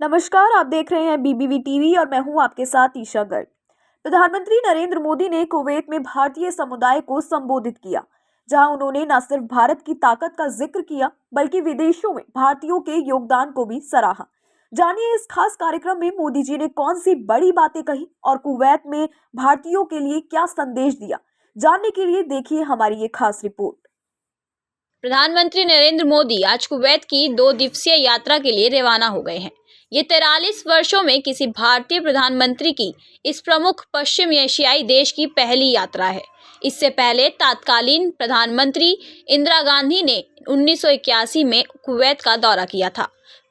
नमस्कार, आप देख रहे हैं बीबीवी टीवी और मैं हूं आपके साथ ईशा गर्ग। प्रधानमंत्री नरेंद्र मोदी ने कुवैत में भारतीय समुदाय को संबोधित किया, जहां उन्होंने न सिर्फ भारत की ताकत का जिक्र किया, बल्कि विदेशों में भारतीयों के योगदान को भी सराहा। जानिए इस खास कार्यक्रम में मोदी जी ने कौन सी बड़ी बातें कही और कुवैत में भारतीयों के लिए क्या संदेश दिया। जानने के लिए देखिए हमारी ये खास रिपोर्ट। प्रधानमंत्री नरेंद्र मोदी आज कुवैत की 2 दिवसीय यात्रा के लिए रवाना हो गए हैं। ये 43 वर्षों में किसी भारतीय प्रधानमंत्री की इस प्रमुख पश्चिम एशियाई देश की पहली यात्रा है। इससे पहले तत्कालीन प्रधानमंत्री इंदिरा गांधी ने 1981 में कुवैत का दौरा किया था।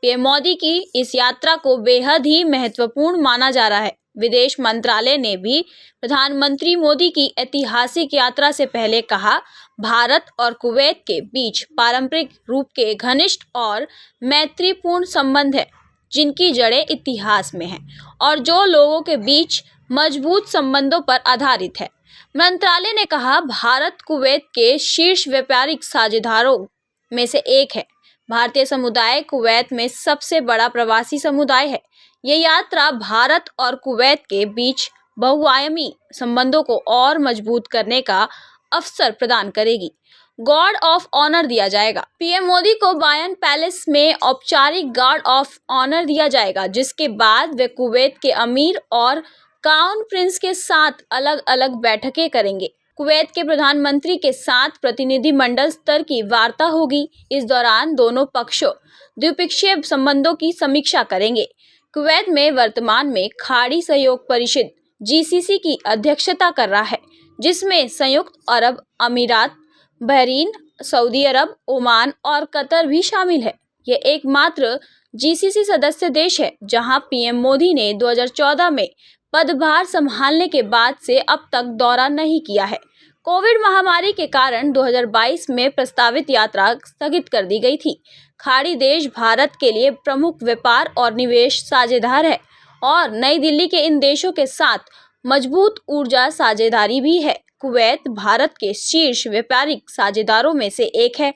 पीएम मोदी की इस यात्रा को बेहद ही महत्वपूर्ण माना जा रहा है। विदेश मंत्रालय ने भी प्रधानमंत्री मोदी की ऐतिहासिक यात्रा से पहले कहा, भारत और कुवैत के बीच पारंपरिक रूप के घनिष्ठ और मैत्रीपूर्ण संबंध है, जिनकी जड़ें इतिहास में हैं और जो लोगों के बीच मजबूत संबंधों पर आधारित है। मंत्रालय ने कहा, भारत कुवैत के शीर्ष व्यापारिक साझेदारों में से एक है। भारतीय समुदाय कुवैत में सबसे बड़ा प्रवासी समुदाय है। ये यात्रा भारत और कुवैत के बीच बहुआयामी संबंधों को और मजबूत करने का अवसर प्रदान करेगी। गार्ड ऑफ ऑनर दिया जाएगा। पीएम मोदी को बायन पैलेस में औपचारिक गार्ड ऑफ ऑनर दिया जाएगा, जिसके बाद वे कुवैत के अमीर और क्राउन प्रिंस के साथ अलग अलग बैठकें करेंगे। कुवैत के प्रधानमंत्री के साथ प्रतिनिधिमंडल स्तर की वार्ता होगी। इस दौरान दोनों पक्षों द्विपक्षीय संबंधों की समीक्षा करेंगे। कुवैत में वर्तमान में खाड़ी सहयोग परिषद (जीसीसी) की अध्यक्षता कर रहा है, जिसमें संयुक्त अरब अमीरात, बहरीन, सऊदी अरब, ओमान और कतर भी शामिल है। यह एकमात्र जीसीसी सदस्य देश है जहां पीएम मोदी ने 2014 में पदभार संभालने के बाद से अब तक दौरा नहीं किया है। कोविड महामारी के कारण 2022 में प्रस्तावित यात्रा स्थगित कर दी गई थी। खाड़ी देश भारत के लिए प्रमुख व्यापार और निवेश साझेदार है और नई दिल्ली के इन देशों के साथ मजबूत ऊर्जा साझेदारी भी है। कुवैत भारत के शीर्ष व्यापारिक साझेदारों में से एक है।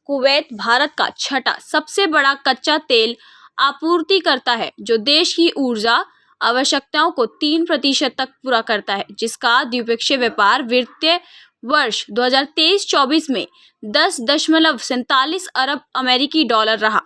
कुवैत भारत का छठा सबसे बड़ा कच्चा तेल आपूर्तिकर्ता है, जो देश की ऊर्जा आवश्यकताओं को 3% तक पूरा करता है, जिसका द्विपक्षीय व्यापार वित्तीय वर्ष 2023-24 में 10.47 अरब अमेरिकी डॉलर रहा।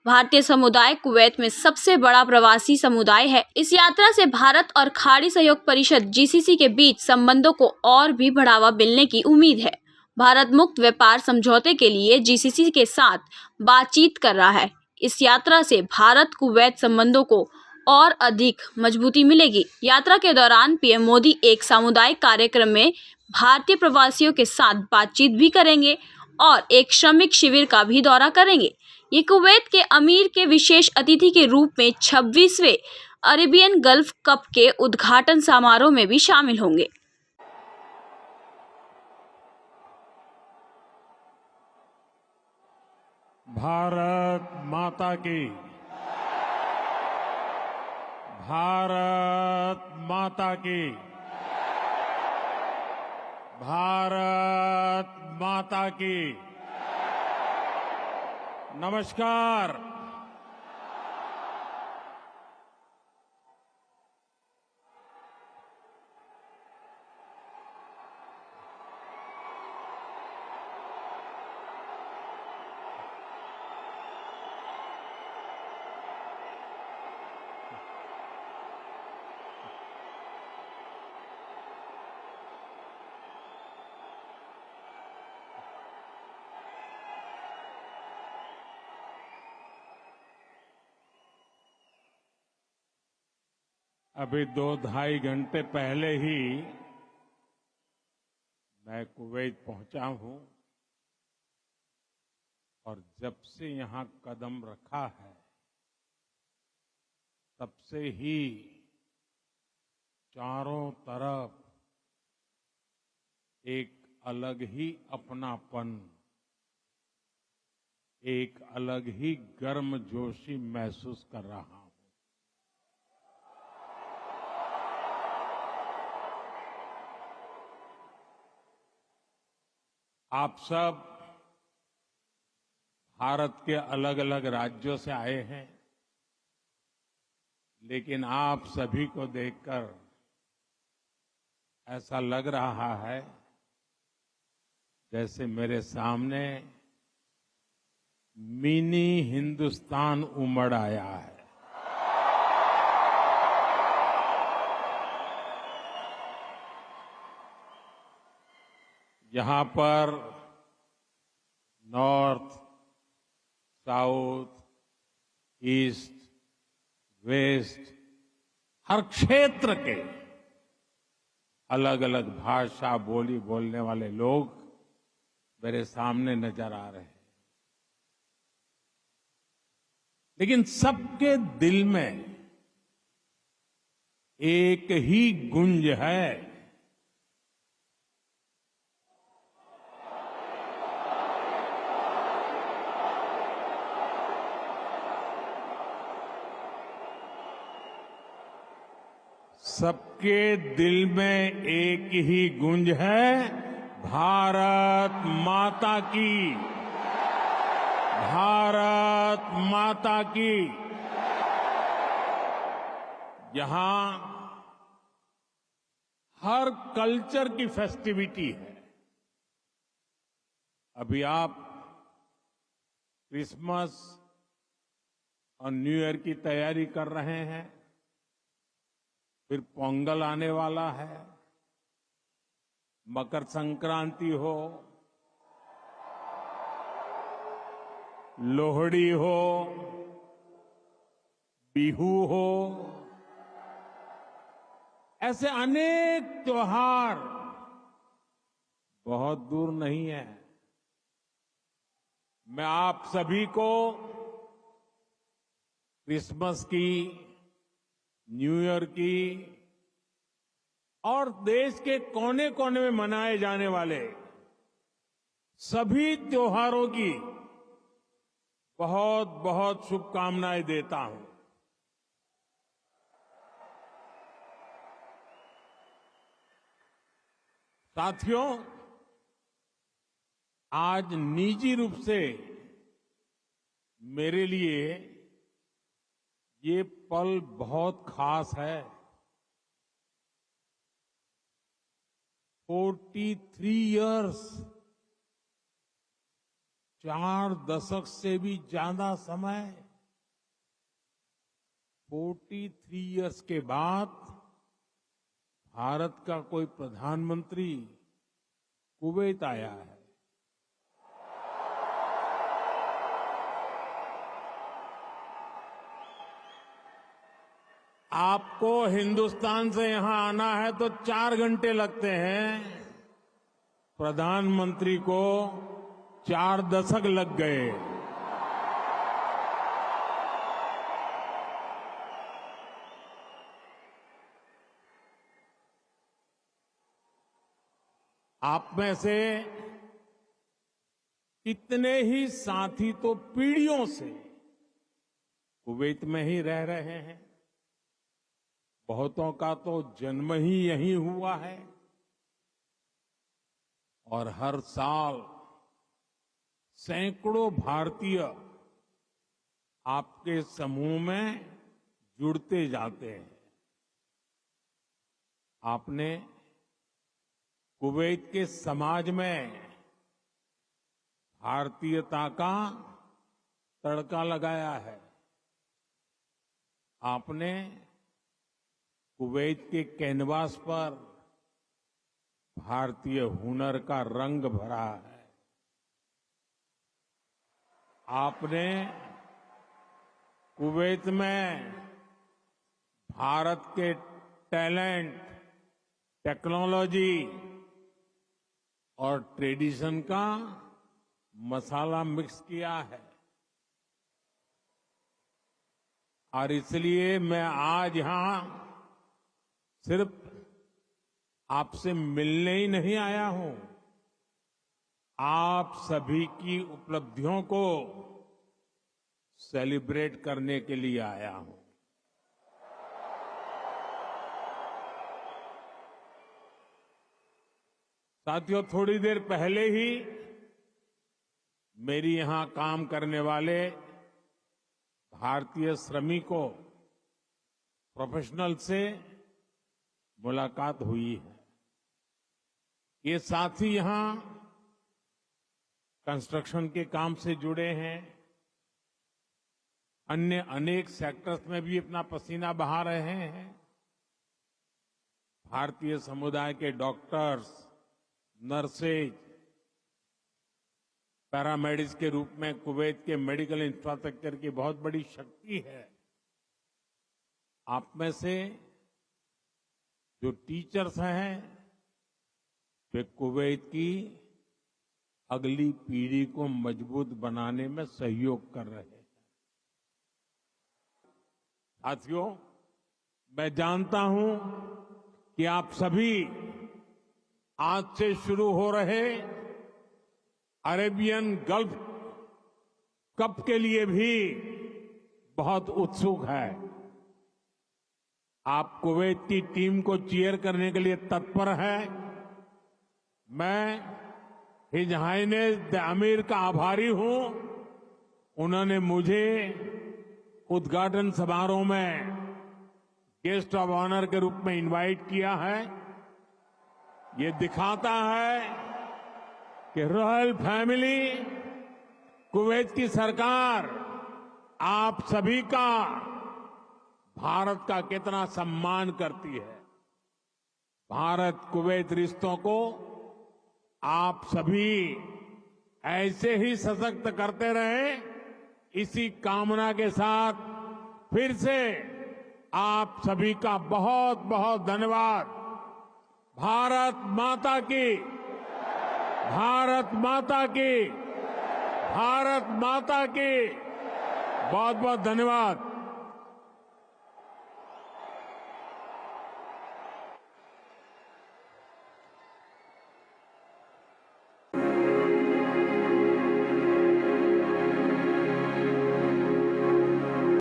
भारतीय समुदाय कुवैत में सबसे बड़ा प्रवासी समुदाय है। इस यात्रा से भारत और खाड़ी सहयोग परिषद (जीसीसी) के बीच संबंधों को और भी बढ़ावा मिलने की उम्मीद है। भारत मुक्त व्यापार समझौते के लिए जीसीसी के साथ बातचीत कर रहा है। इस यात्रा से भारत कुवैत संबंधों को और अधिक मजबूती मिलेगी। यात्रा के दौरान पीएम मोदी एक सामुदायिक कार्यक्रम में भारतीय प्रवासियों के साथ बातचीत भी करेंगे और एक श्रमिक शिविर का भी दौरा करेंगे। ये कुवैत के अमीर के विशेष अतिथि के रूप में 26वें अरेबियन गल्फ कप के उद्घाटन समारोह में भी शामिल होंगे। भारत माता की, भारत माता की, भारत माता की। नमस्कार। अभी 2-2.5 घंटे पहले ही मैं कुवैत पहुंचा हूं और जब से यहां कदम रखा है, तब से ही चारों तरफ एक अलग ही अपनापन, एक अलग ही गर्मजोशी महसूस कर रहा हूं। आप सब भारत के अलग अलग राज्यों से आए हैं। लेकिन आप सभी को देखकर ऐसा लग रहा है जैसे मेरे सामने मिनी हिंदुस्तान उमड़ आया है। यहां पर नॉर्थ, साउथ, ईस्ट, वेस्ट, हर क्षेत्र के अलग अलग भाषा बोली बोलने वाले लोग मेरे सामने नजर आ रहे हैं, लेकिन सबके दिल में एक ही गुंज है, सबके दिल में एक ही गूंज है, भारत माता की, भारत माता की। यहां हर कल्चर की फेस्टिविटी है। अभी आप क्रिसमस और न्यू ईयर की तैयारी कर रहे हैं, फिर पोंगल आने वाला है, मकर संक्रांति हो, लोहड़ी हो, बिहू हो, ऐसे अनेक त्योहार बहुत दूर नहीं है। मैं आप सभी को क्रिसमस की, न्यू ईयर की और देश के कोने कोने में मनाए जाने वाले सभी त्योहारों की बहुत बहुत शुभकामनाएं देता हूं। साथियों, आज निजी रूप से मेरे लिए ये पल बहुत खास है। 43 इयर्स, 4 दशक से भी ज्यादा समय, 43 इयर्स के बाद भारत का कोई प्रधानमंत्री कुवैत आया है। आपको हिंदुस्तान से यहां आना है तो 4 घंटे लगते हैं, प्रधानमंत्री को 4 दशक लग गए। आप में से कितने ही साथी तो पीढ़ियों से कुवैत में ही रह रहे हैं, बहुतों का तो जन्म ही यहीं हुआ है और हर साल सैकड़ों भारतीय आपके समूह में जुड़ते जाते हैं। आपने कुवैत के समाज में भारतीयता का तड़का लगाया है। आपने कुवैत के कैनवास पर भारतीय हुनर का रंग भरा है। आपने कुवैत में भारत के टैलेंट, टेक्नोलॉजी और ट्रेडिशन का मसाला मिक्स किया है। और इसलिए मैं आज यहां सिर्फ आपसे मिलने ही नहीं आया हूं, आप सभी की उपलब्धियों को सेलिब्रेट करने के लिए आया हूं। साथियों, थोड़ी देर पहले ही मेरी यहां काम करने वाले भारतीय श्रमिकों प्रोफेशनल से मुलाकात हुई है। ये साथी यहां कंस्ट्रक्शन के काम से जुड़े हैं, अन्य अनेक सेक्टर्स में भी अपना पसीना बहा रहे हैं। भारतीय समुदाय के डॉक्टर्स, नर्सेज, पैरामेडिक्स के रूप में कुवैत के मेडिकल इंफ्रास्ट्रक्चर की बहुत बड़ी शक्ति है। आप में से जो टीचर्स हैं वे कुवैत की अगली पीढ़ी को मजबूत बनाने में सहयोग कर रहे हैं। साथियों, मैं जानता हूं कि आप सभी आज से शुरू हो रहे अरेबियन गल्फ कप के लिए भी बहुत उत्सुक है। आप कुवैत की टीम को चीयर करने के लिए तत्पर है। मैं हिज हाइनेस द अमीर का आभारी हूं। उन्होंने मुझे उद्घाटन समारोह में गेस्ट ऑफ ऑनर के रूप में इनवाइट किया है। ये दिखाता है कि रॉयल फैमिली, कुवैत की सरकार आप सभी का, भारत का कितना सम्मान करती है। भारत कुवैत रिश्तों को आप सभी ऐसे ही सशक्त करते रहे, इसी कामना के साथ फिर से आप सभी का बहुत बहुत धन्यवाद। भारत माता की, भारत माता की, भारत माता की बहुत बहुत धन्यवाद।